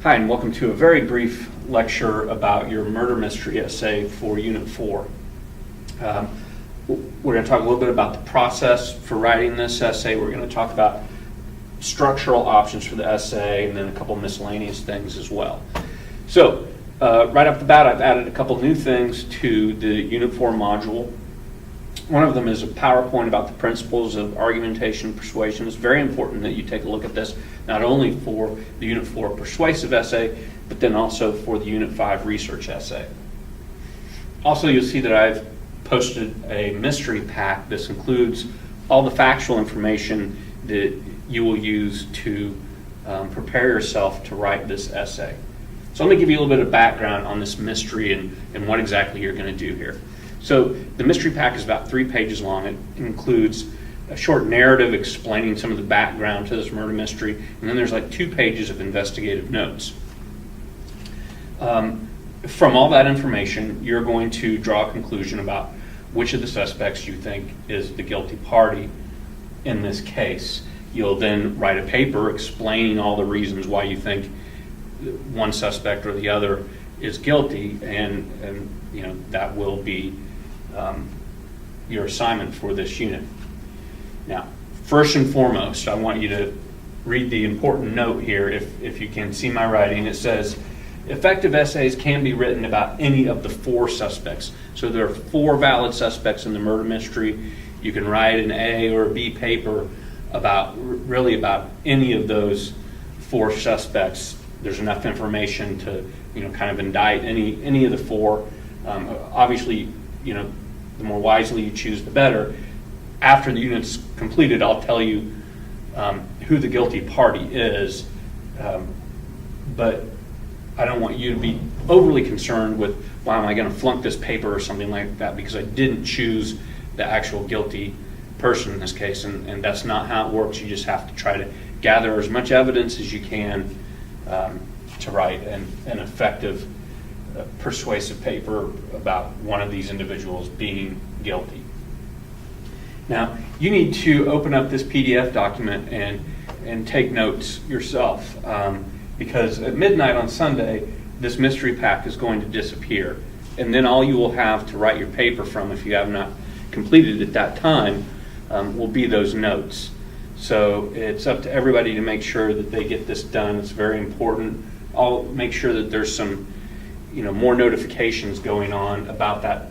Hi, and welcome to a very brief lecture about your murder mystery essay for Unit 4. We're going to talk a little bit about the process for writing this essay. We're going to talk about structural options for the essay, and then a couple miscellaneous things as well. So, right off the bat, I've added a couple new things to the Unit 4 module. One of them is a PowerPoint about the principles of argumentation and persuasion. It's very important that you take a look at this, not only for the Unit 4 persuasive essay, but then also for the Unit 5 research essay. Also, you'll see that I've posted a mystery pack. This includes all the factual information that you will use to prepare yourself to write this essay. So let me give you a little bit of background on this mystery and what exactly you're going to do here. So the mystery pack is about 3 pages long. It includes a short narrative explaining some of the background to this murder mystery, and then there's like 2 pages of investigative notes. From all that information, you're going to draw a conclusion about which of the suspects you think is the guilty party in this case. You'll then write a paper explaining all the reasons why you think one suspect or the other is guilty, and you know that will be your assignment for this unit. Now, first and foremost, I want you to read the important note here. If you can see my writing, it says, effective essays can be written about any of the 4 suspects. So there are 4 valid suspects in the murder mystery. You can write an A or a B paper about any of those 4 suspects. There's enough information to kind of indict any of the 4. Obviously, the more wisely you choose, the better. After the unit's completed, I'll tell you who the guilty party is, but I don't want you to be overly concerned with, why am I going to flunk this paper or something like that, because I didn't choose the actual guilty person in this case, and that's not how it works. You just have to try to gather as much evidence as you can to write an effective, persuasive paper about one of these individuals being guilty. Now, you need to open up this PDF document and take notes yourself, because at midnight on Sunday, this mystery pack is going to disappear, and then all you will have to write your paper from, if you have not completed at that time, will be those notes. So it's up to everybody to make sure that they get this done. It's very important. I'll make sure that there's some more notifications going on about that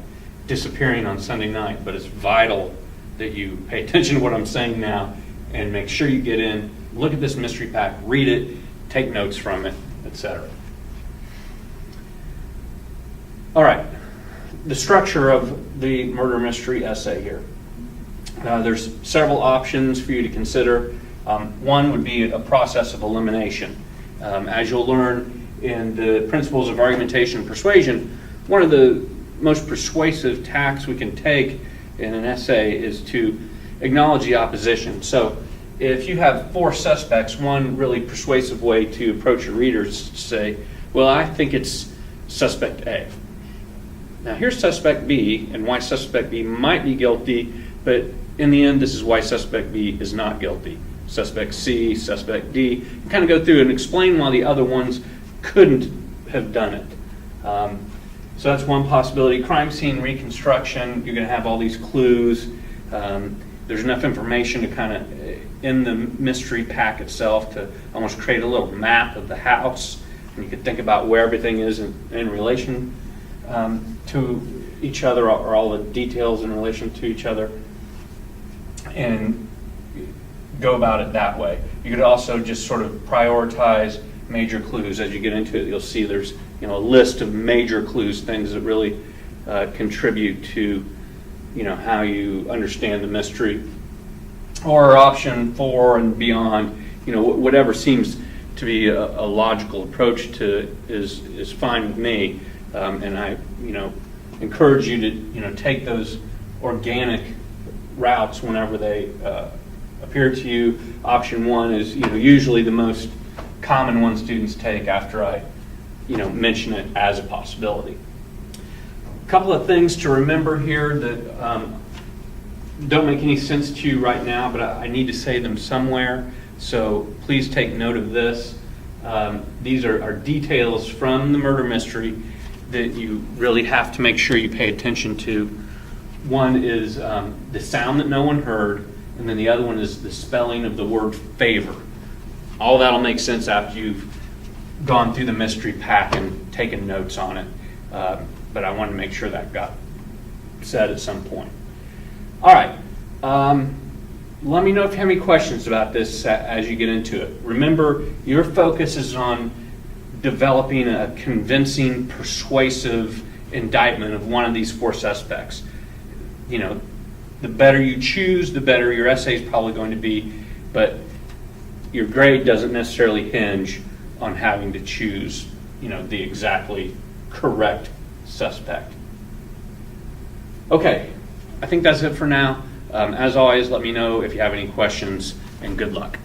disappearing on Sunday night, but it's vital that you pay attention to what I'm saying now and make sure you get in, look at this mystery pack, read it, take notes from it, etc. All right, the structure of the murder mystery essay here. There's several options for you to consider. One would be a process of elimination. As you'll learn in the principles of argumentation and persuasion, one of the most persuasive tactics we can take in an essay is to acknowledge the opposition. So if you have 4 suspects, one really persuasive way to approach your readers is to say, well, I think it's suspect A. Now here's suspect B, and why suspect B might be guilty, but in the end, this is why suspect B is not guilty. Suspect C, suspect D. You kind of go through and explain why the other ones couldn't have done it. So that's one possibility. Crime scene reconstruction, you're going to have all these clues. There's enough information to kind of, in the mystery pack itself, to almost create a little map of the house. And you could think about where everything is in relation to each other, or all the details in relation to each other, and go about it that way. You could also just sort of prioritize major clues. As you get into it, you'll see there's a list of major clues, things that really contribute to how you understand the mystery. Or option 4 and beyond, whatever seems to be a logical approach to it is fine with me. And I encourage you to take those organic routes whenever they appear to you. Option 1 is usually the most common one students take after I mention it as a possibility. A couple of things to remember here that don't make any sense to you right now, but I need to say them somewhere, so please take note of this. These are details from the murder mystery that you really have to make sure you pay attention to. One is the sound that no one heard, and then the other one is the spelling of the word favor. All that'll make sense after you've gone through the mystery pack and taken notes on it. But I wanted to make sure that got said at some point. All right. Let me know if you have any questions about this as you get into it. Remember, your focus is on developing a convincing, persuasive indictment of one of these four suspects. You know, the better you choose, the better your essay is probably going to be, but your grade doesn't necessarily hinge on having to choose, the exactly correct suspect. Okay, I think that's it for now. As always, let me know if you have any questions, and good luck.